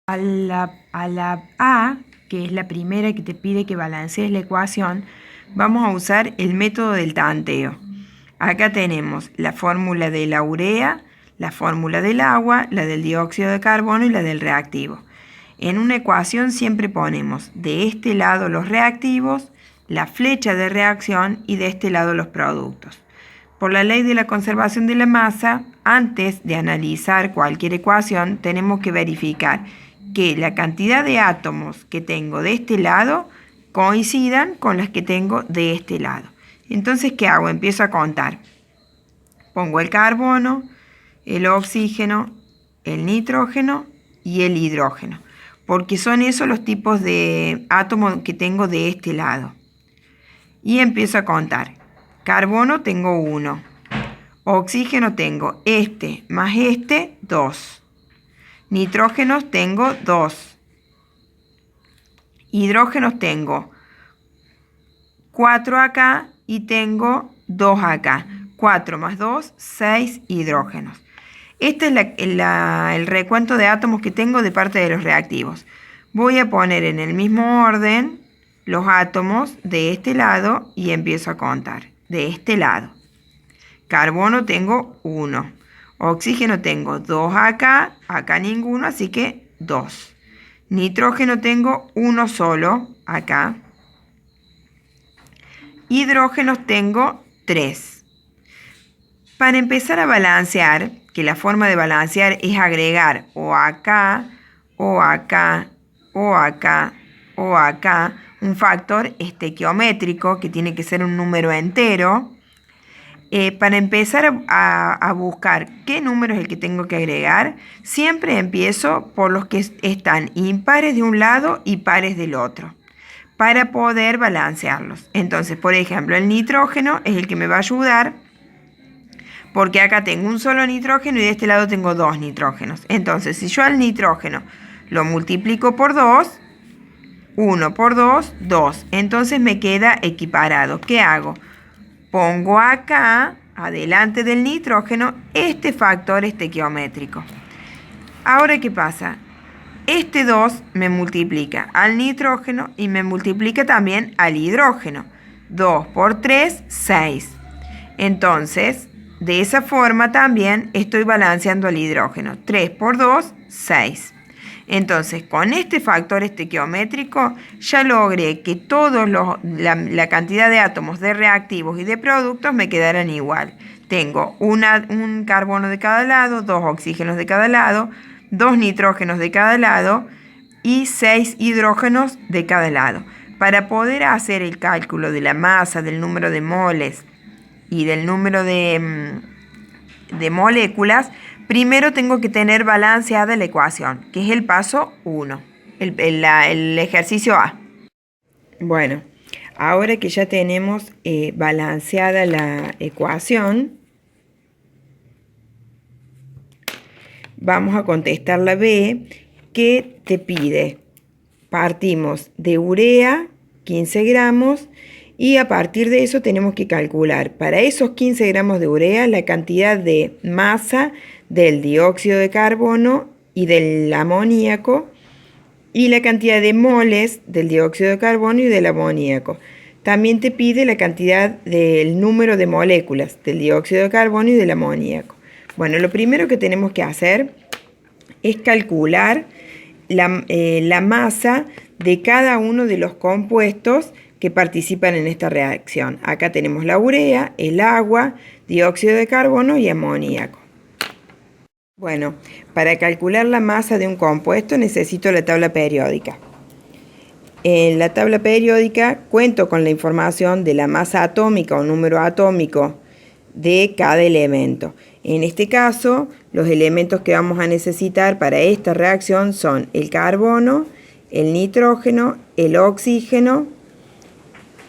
A la A, que es la primera que te pide que balancees la ecuación, vamos a usar el método del tanteo. Acá tenemos la fórmula de la urea, la fórmula del agua, la del dióxido de carbono y la del reactivo. En una ecuación siempre ponemos de este lado los reactivos, la flecha de reacción y de este lado los productos. Por la ley de la conservación de la masa, antes de analizar cualquier ecuación, tenemos que verificar que la cantidad de átomos que tengo de este lado coincidan con las que tengo de este lado. Entonces, ¿qué hago? Empiezo a contar. Pongo el carbono, el oxígeno, el nitrógeno y el hidrógeno, porque son esos los tipos de átomos que tengo de este lado. Y empiezo a contar. Carbono tengo 1. Oxígeno tengo este más este, 2. Nitrógenos tengo 2. Hidrógenos tengo 4 acá y tengo 2 acá. 4 más 2, 6 hidrógenos. Este es el recuento de átomos que tengo de parte de los reactivos. Voy a poner en el mismo orden los átomos de este lado y empiezo a contar. De este lado. Carbono tengo 1. Oxígeno tengo 2 acá, acá ninguno, así que 2. Nitrógeno tengo 1 solo, acá. Hidrógenos tengo 3. Para empezar a balancear, que la forma de balancear es agregar o acá, o acá, o acá, o acá, un factor estequiométrico, que tiene que ser un número entero. Para empezar a buscar qué número es el que tengo que agregar, siempre empiezo por los que están impares de un lado y pares del otro, para poder balancearlos. Entonces, por ejemplo, el nitrógeno es el que me va a ayudar, porque acá tengo un solo nitrógeno y de este lado tengo 2 nitrógenos. Entonces, si yo al nitrógeno lo multiplico por 2, 1 por 2, 2. Entonces me queda equiparado. ¿Qué hago? Pongo acá, adelante del nitrógeno, este factor estequiométrico. Ahora, ¿qué pasa? Este 2 me multiplica al nitrógeno y me multiplica también al hidrógeno. 2 por 3, 6. Entonces, de esa forma también estoy balanceando al hidrógeno. 3 por 2, 6. Entonces, con este factor estequiométrico ya logré que la cantidad de átomos de reactivos y de productos me quedaran igual. Tengo un carbono de cada lado, 2 oxígenos de cada lado, 2 nitrógenos de cada lado y 6 hidrógenos de cada lado. Para poder hacer el cálculo de la masa, del número de moles y del número de moléculas, primero tengo que tener balanceada la ecuación, que es el paso 1, el ejercicio A. Bueno, ahora que ya tenemos balanceada la ecuación, vamos a contestar la B, que te pide. Partimos de urea, 15 gramos, y a partir de eso tenemos que calcular para esos 15 gramos de urea la cantidad de masa del dióxido de carbono y del amoníaco y la cantidad de moles del dióxido de carbono y del amoníaco. También te pide la cantidad del número de moléculas del dióxido de carbono y del amoníaco. Bueno, lo primero que tenemos que hacer es calcular la masa de cada uno de los compuestos que participan en esta reacción. Acá tenemos la urea, el agua, dióxido de carbono y amoníaco. Bueno, para calcular la masa de un compuesto necesito la tabla periódica. En la tabla periódica cuento con la información de la masa atómica o número atómico de cada elemento. En este caso, los elementos que vamos a necesitar para esta reacción son el carbono, el nitrógeno, el oxígeno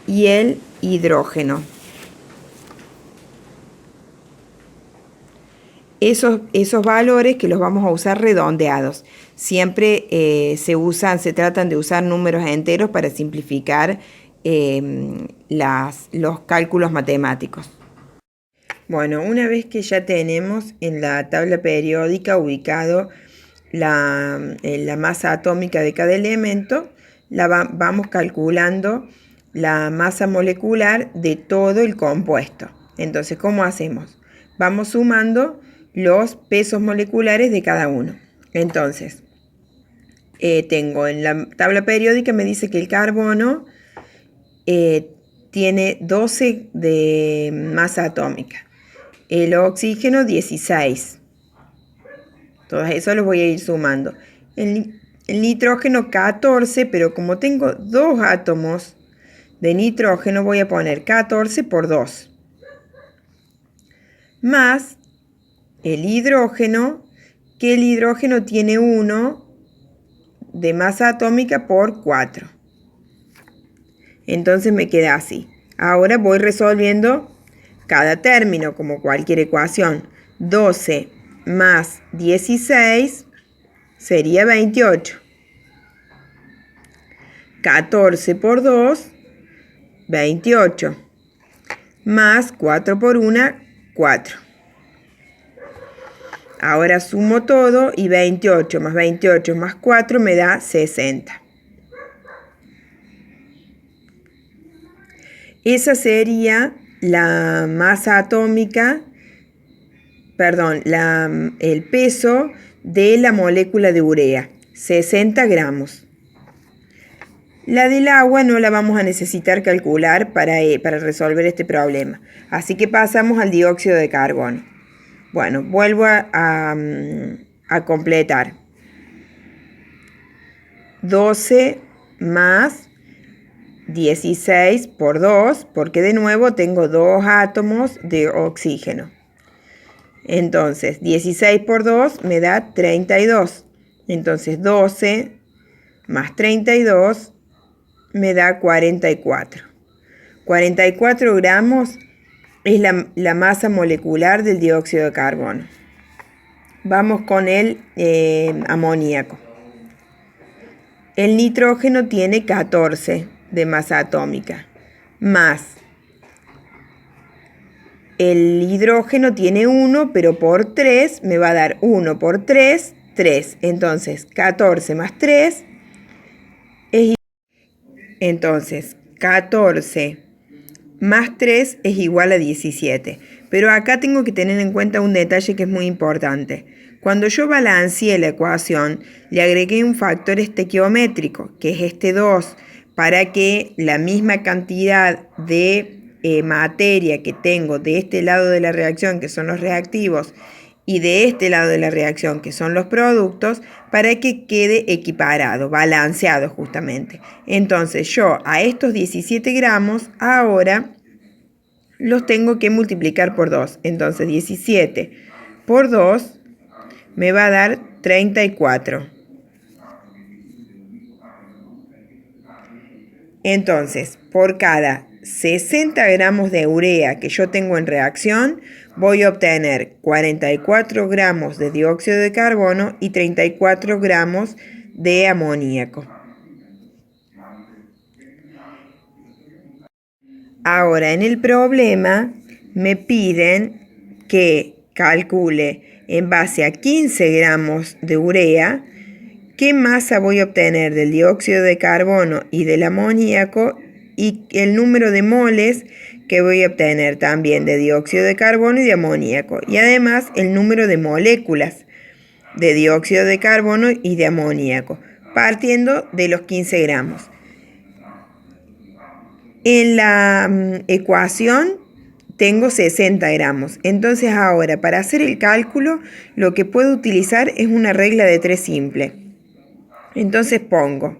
y el hidrógeno. Esos valores que los vamos a usar redondeados. Siempre se tratan de usar números enteros para simplificar los cálculos matemáticos. Bueno, una vez que ya tenemos en la tabla periódica ubicado la masa atómica de cada elemento, vamos calculando la masa molecular de todo el compuesto. Entonces, ¿cómo hacemos? Vamos sumando los pesos moleculares de cada uno. Entonces, tengo en la tabla periódica, me dice que el carbono tiene 12 de masa atómica, el oxígeno 16. Todos esos los voy a ir sumando. El nitrógeno 14, pero como tengo 2 átomos de nitrógeno, voy a poner 14 por 2. Más el hidrógeno, que el hidrógeno tiene 1 de masa atómica por 4. Entonces me queda así. Ahora voy resolviendo cada término como cualquier ecuación. 12 más 16 sería 28. 14 por 2, 28. Más 4 por 1, 4. Ahora sumo todo y 28 más 28 más 4 me da 60. Esa sería la masa atómica, perdón, el peso de la molécula de urea, 60 gramos. La del agua no la vamos a necesitar calcular para resolver este problema. Así que pasamos al dióxido de carbono. Bueno, vuelvo a completar. 12 más 16 por 2, porque de nuevo tengo 2 átomos de oxígeno. Entonces, 16 por 2 me da 32. Entonces, 12 más 32 me da 44. 44 gramos es la masa molecular del dióxido de carbono. Vamos con el amoníaco. El nitrógeno tiene 14 de masa atómica, más el hidrógeno tiene 1, pero por 3 me va a dar 1 por 3, 3. Entonces, 14 más 3 es... Entonces, 14 más 3 es igual a 17. Pero acá tengo que tener en cuenta un detalle que es muy importante. Cuando yo balanceé la ecuación, le agregué un factor estequiométrico, que es este 2, para que la misma cantidad de materia que tengo de este lado de la reacción, que son los reactivos, y de este lado de la reacción, que son los productos, para que quede equiparado, balanceado justamente. Entonces yo a estos 17 gramos ahora los tengo que multiplicar por 2. Entonces 17 por 2 me va a dar 34. Entonces, por cada 60 gramos de urea que yo tengo en reacción, voy a obtener 44 gramos de dióxido de carbono y 34 gramos de amoníaco. Ahora, en el problema me piden que calcule en base a 15 gramos de urea qué masa voy a obtener del dióxido de carbono y del amoníaco y el número de moles que voy a obtener también de dióxido de carbono y de amoníaco. Y además el número de moléculas de dióxido de carbono y de amoníaco, partiendo de los 15 gramos. En la ecuación tengo 60 gramos. Entonces ahora, para hacer el cálculo, lo que puedo utilizar es una regla de 3 simple. Entonces pongo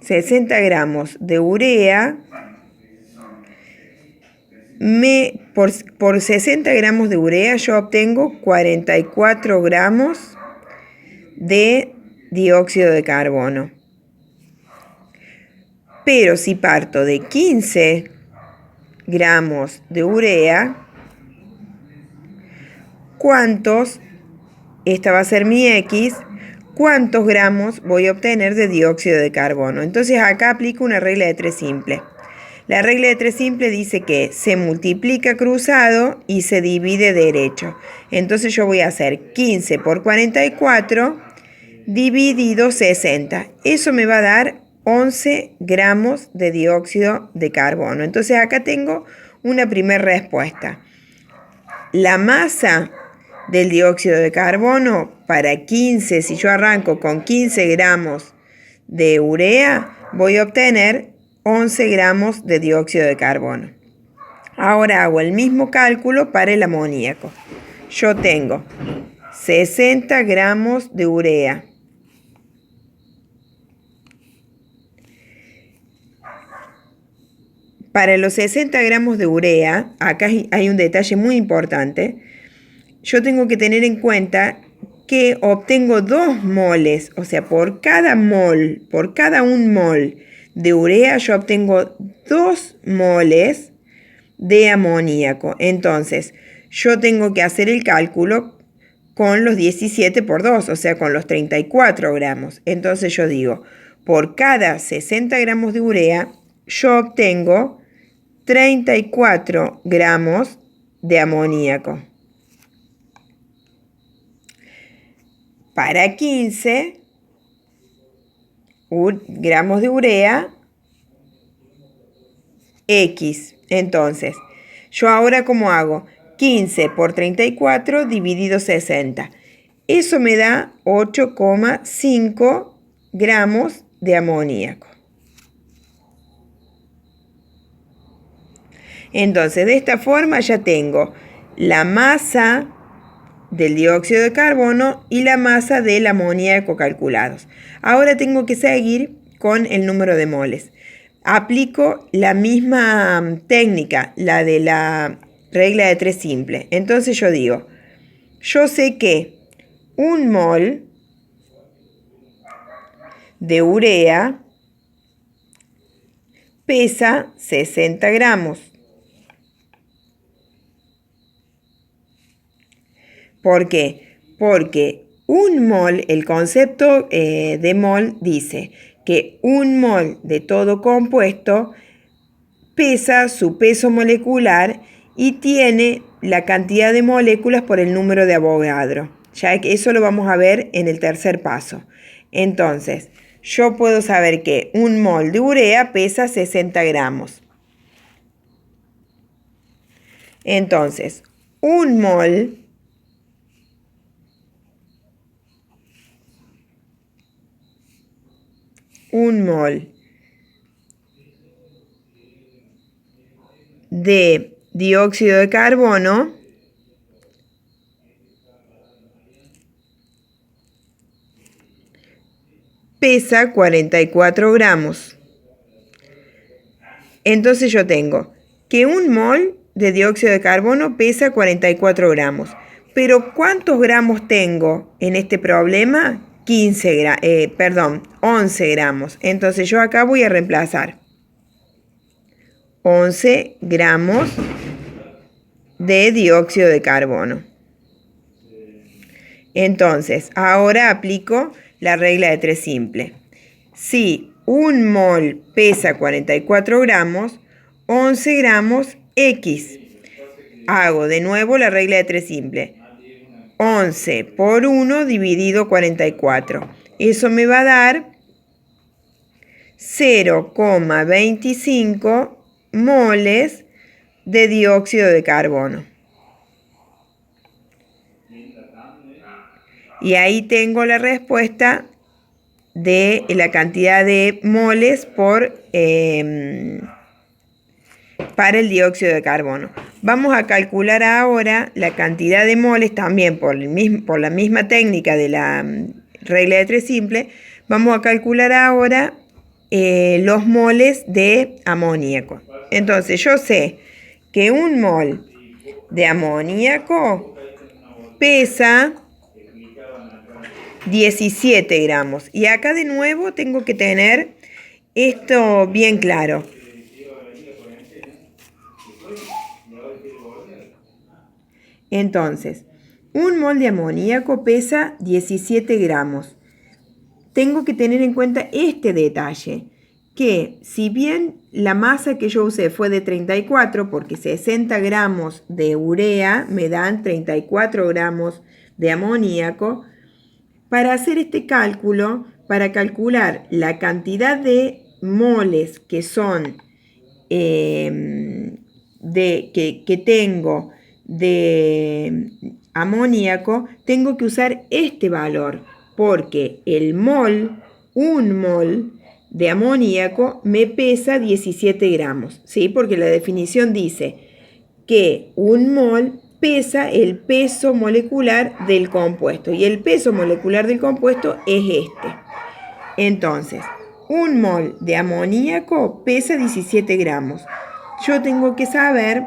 60 gramos de urea, por 60 gramos de urea yo obtengo 44 gramos de dióxido de carbono. Pero si parto de 15 gramos de urea, esta va a ser mi X, ¿cuántos gramos voy a obtener de dióxido de carbono? Entonces acá aplico una regla de 3 simple. La regla de 3 simple dice que se multiplica cruzado y se divide derecho. Entonces yo voy a hacer 15 por 44 dividido 60. Eso me va a dar 11 gramos de dióxido de carbono. Entonces acá tengo una primera respuesta. La masa del dióxido de carbono para 15, si yo arranco con 15 gramos de urea, voy a obtener 11 gramos de dióxido de carbono. Ahora hago el mismo cálculo para el amoníaco. Yo tengo 60 gramos de urea. Para los 60 gramos de urea, acá hay un detalle muy importante. Yo tengo que tener en cuenta que obtengo 2 moles, o sea, por cada un mol de urea, yo obtengo 2 moles de amoníaco. Entonces, yo tengo que hacer el cálculo con los 17 por 2, o sea, con los 34 gramos. Entonces yo digo, por cada 60 gramos de urea, yo obtengo 34 gramos de amoníaco. Para 15 gramos de urea, X. Entonces, yo ahora ¿cómo hago? 15 por 34 dividido 60. Eso me da 8,5 gramos de amoníaco. Entonces, de esta forma ya tengo la masa del dióxido de carbono y la masa del amoníaco calculados. Ahora tengo que seguir con el número de moles. Aplico la misma técnica, la de la regla de 3 simple. Entonces yo digo, yo sé que un mol de urea pesa 60 gramos. ¿Por qué? Porque un mol, el concepto de mol dice que un mol de todo compuesto pesa su peso molecular y tiene la cantidad de moléculas por el número de Avogadro. Ya que eso lo vamos a ver en el tercer paso. Entonces, yo puedo saber que un mol de urea pesa 60 gramos. Entonces, un mol de dióxido de carbono pesa 44 gramos. Entonces yo tengo que un mol de dióxido de carbono pesa 44 gramos. Pero ¿cuántos gramos tengo en este problema? 11 gramos. Entonces yo acá voy a reemplazar 11 gramos de dióxido de carbono. Entonces, ahora aplico la regla de 3 simple. Si un mol pesa 44 gramos, 11 gramos X. Hago de nuevo la regla de 3 simple. 11 por 1 dividido 44. Eso me va a dar 0,25 moles de dióxido de carbono. Y ahí tengo la respuesta de la cantidad de moles para el dióxido de carbono. Vamos a calcular ahora la cantidad de moles también por la misma técnica de la regla de 3 simple. Vamos a calcular ahora los moles de amoníaco. Entonces yo sé que un mol de amoníaco pesa 17 gramos. Y acá de nuevo tengo que tener esto bien claro. Entonces, un mol de amoníaco pesa 17 gramos. Tengo que tener en cuenta este detalle. que si bien la masa que yo usé fue de 34, porque 60 gramos de urea me dan 34 gramos de amoníaco, para hacer este cálculo, para calcular la cantidad de moles que son que tengo de amoníaco, tengo que usar este valor, porque un mol de amoníaco me pesa 17 gramos, ¿sí? Porque la definición dice que un mol pesa el peso molecular del compuesto, y el peso molecular del compuesto es este. Entonces, un mol de amoníaco pesa 17 gramos. Yo tengo que saber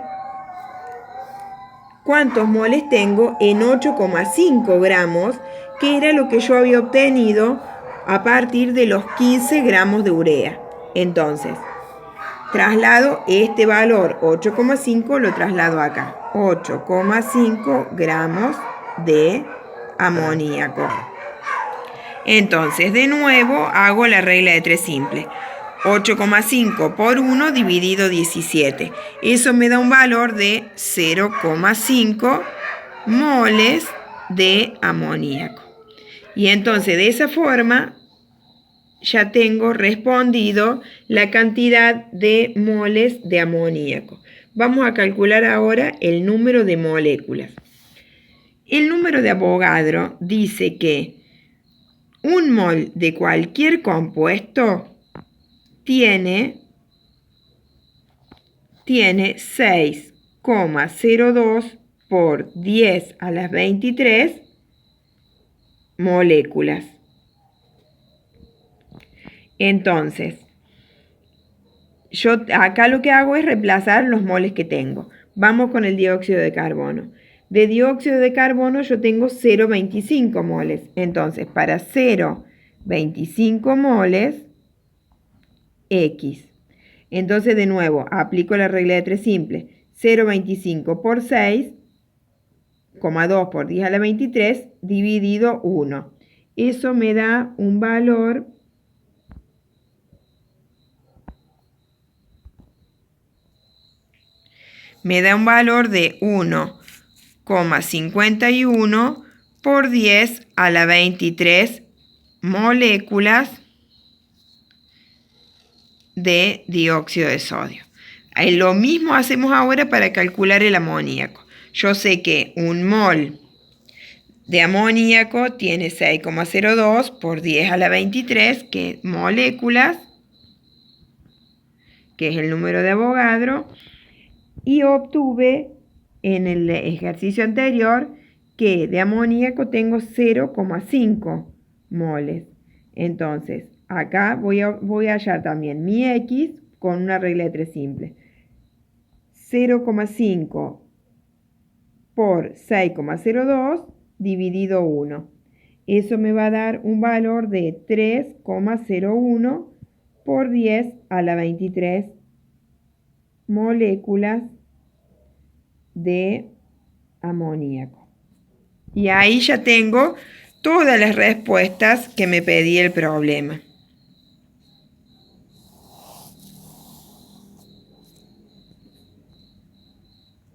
cuántos moles tengo en 8,5 gramos, que era lo que yo había obtenido a partir de los 15 gramos de urea. Entonces, traslado este valor 8,5, lo traslado acá. 8,5 gramos de amoníaco. Entonces, de nuevo, hago la regla de 3 simple. 8,5 por 1 dividido 17. Eso me da un valor de 0,5 moles de amoníaco. Y entonces, de esa forma, ya tengo respondido la cantidad de moles de amoníaco. Vamos a calcular ahora el número de moléculas. El número de Avogadro dice que un mol de cualquier compuesto tiene 6,02 por 10 a la 23 moléculas. Entonces, yo acá lo que hago es reemplazar los moles que tengo. Vamos con el dióxido de carbono. De dióxido de carbono yo tengo 0,25 moles. Entonces, para 0,25 moles, X. Entonces, de nuevo, aplico la regla de 3 simple. 0,25 por 6,2 por 10 a la 23 dividido 1. Eso me da un valor de 1,51 por 10 a la 23 moléculas de dióxido de sodio. Lo mismo hacemos ahora para calcular el amoníaco. Yo sé que un mol de amoníaco tiene 6,02 por 10 a la 23 moléculas, que es el número de Avogadro, y obtuve en el ejercicio anterior que de amoníaco tengo 0,5 moles. Entonces, acá voy a hallar también mi X con una regla de 3 simple. 0,5 por 6,02 dividido 1. Eso me va a dar un valor de 3,01 por 10 a la 23 moléculas de amoníaco. Y ahí ya tengo todas las respuestas que me pedí el problema.